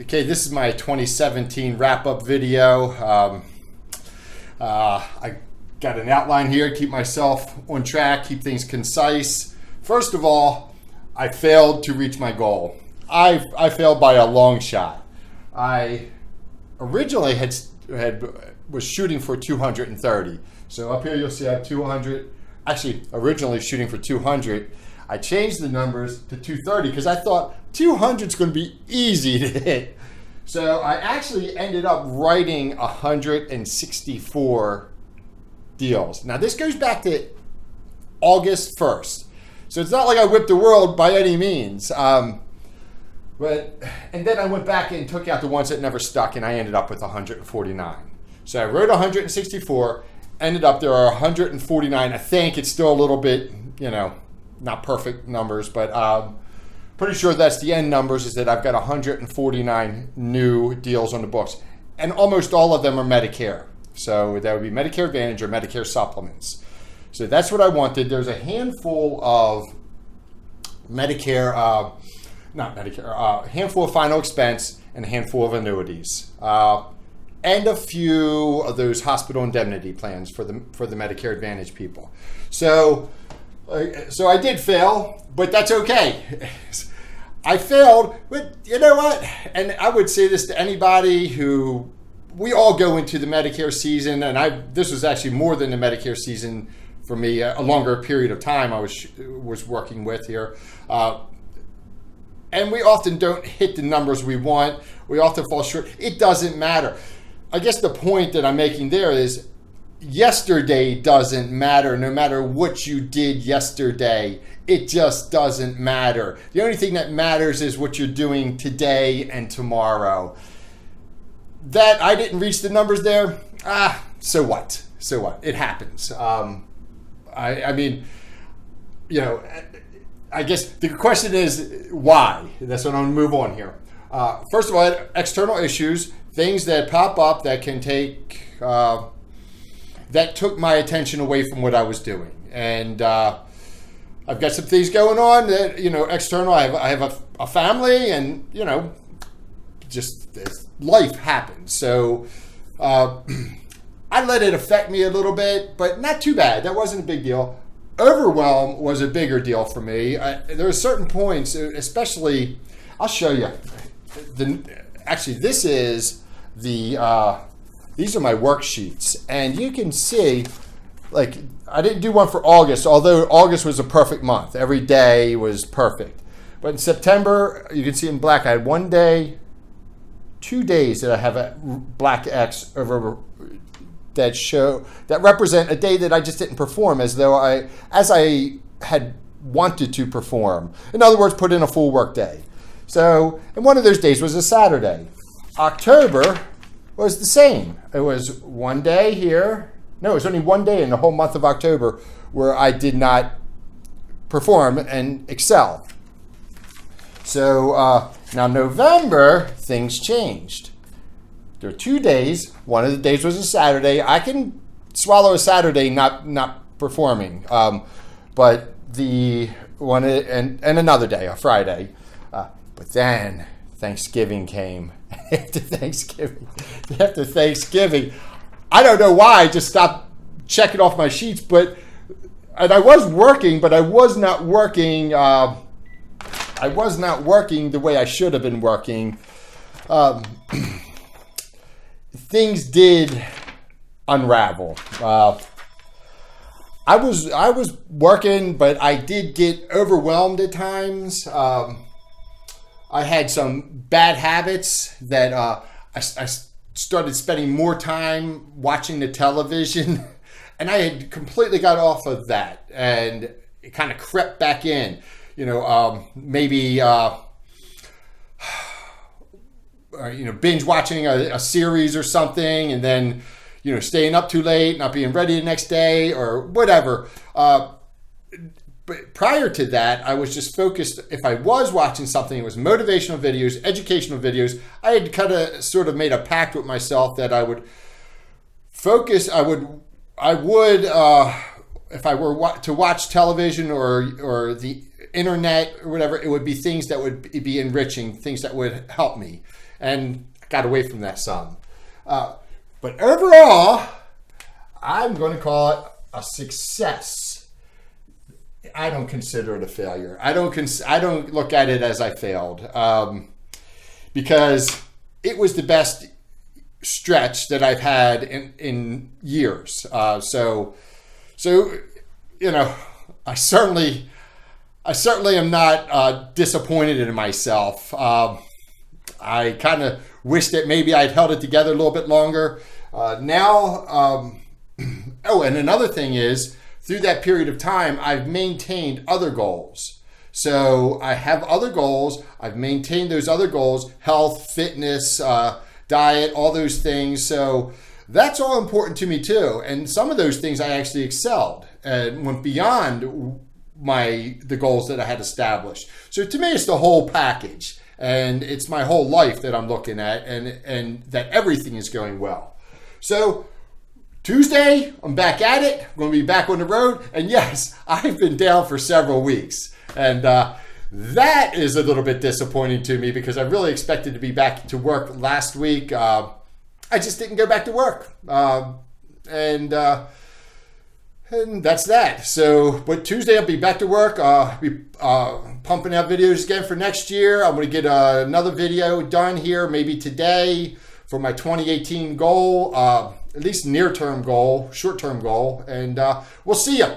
Okay, this is my 2017 wrap-up video. I got an outline here, keep myself on track, keep things concise. First of all, I failed to reach my goal. I failed by a long shot. I originally was shooting for 230. So up here you'll see I have 200. Actually, originally shooting for 200. I changed the numbers to 230 because I thought 200 is going to be easy to hit. So I actually ended up writing 164 deals. Now this goes back to August 1st. So it's not like I whipped the world by any means. And then I went back and took out the ones that never stuck, and I ended up with 149. So I wrote 164, ended up there are 149. I think it's still a little bit, not perfect numbers, but pretty sure that's the end numbers, is that I've got 149 new deals on the books. And almost all of them are Medicare. So that would be Medicare Advantage or Medicare supplements. So that's what I wanted. There's a handful of Medicare, a handful of final expense and a handful of annuities. And a few of those hospital indemnity plans for the Medicare Advantage people. So I did fail, but that's okay. I failed, but you know what? And I would say this to anybody who, we all go into the Medicare season, and this was actually more than the Medicare season for me, a longer period of time I was working with here. And we often don't hit the numbers we want. We often fall short. It doesn't matter. I guess the point that I'm making there is yesterday doesn't matter. No matter what you did yesterday, it just doesn't matter. The only thing that matters is what you're doing today and tomorrow. That I didn't reach the numbers there, so what? So what? It happens. I guess the question is why? That's what I'm going to move on here. First of all, external issues, things that pop up that can that took my attention away from what I was doing. And I've got some things going on that, external. I have a family, and, just life happens. So I let it affect me a little bit, but not too bad. That wasn't a big deal. Overwhelm was a bigger deal for me. There are certain points, especially, I'll show you. Actually, this is these are my worksheets, and you can see, like, I didn't do one for August, although August was a perfect month. Every day was perfect. But in September, you can see in black, I had 1 day, 2 days that I have a black X over that represent a day that I just didn't perform as I had wanted to perform. In other words, put in a full work day. So, and one of those days was a Saturday. October was the same. It was 1 day here. No, it was only 1 day in the whole month of October where I did not perform and excel. So now November, things changed. There are 2 days. One of the days was a Saturday. I can swallow a Saturday not performing, but the one and another day, a Friday. But then Thanksgiving came. After Thanksgiving, I don't know why I just stopped checking off my sheets. And I was working, but I was not working. I was not working the way I should have been working. Things did unravel. I was working, but I did get overwhelmed at times. I had some bad habits that I started spending more time watching the television, and I had completely got off of that, and it kind of crept back in. Maybe binge watching a series or something, and then, staying up too late, not being ready the next day or whatever. But prior to that, I was just focused. If I was watching something, it was motivational videos, educational videos. I had kind of sort of made a pact with myself that I would focus. I would if I were to watch television or internet or whatever. It would be things that would be enriching, things that would help me. And I got away from that some. But overall, I'm going to call it a success. I don't consider it a failure. I don't look at it as I failed, because it was the best stretch that I've had in years. So you know, I certainly am not disappointed in myself. I kind of wish that maybe I'd held it together a little bit longer. Oh, and another thing is, through that period of time, I've maintained other goals. So I have other goals. I've maintained those other goals: health, fitness, diet, all those things. So that's all important to me too. And some of those things I actually excelled and went beyond the goals that I had established. So to me, it's the whole package, and it's my whole life that I'm looking at, and that everything is going well. So Tuesday, I'm back at it. I'm going to be back on the road. And yes, I've been down for several weeks. And that is a little bit disappointing to me, because I really expected to be back to work last week. I just didn't go back to work. And that's that. So, but Tuesday I'll be back to work. I'll be pumping out videos again for next year. I'm going to get another video done here, maybe today, for my 2018 goal. At least near-term goal, short-term goal, and we'll see you.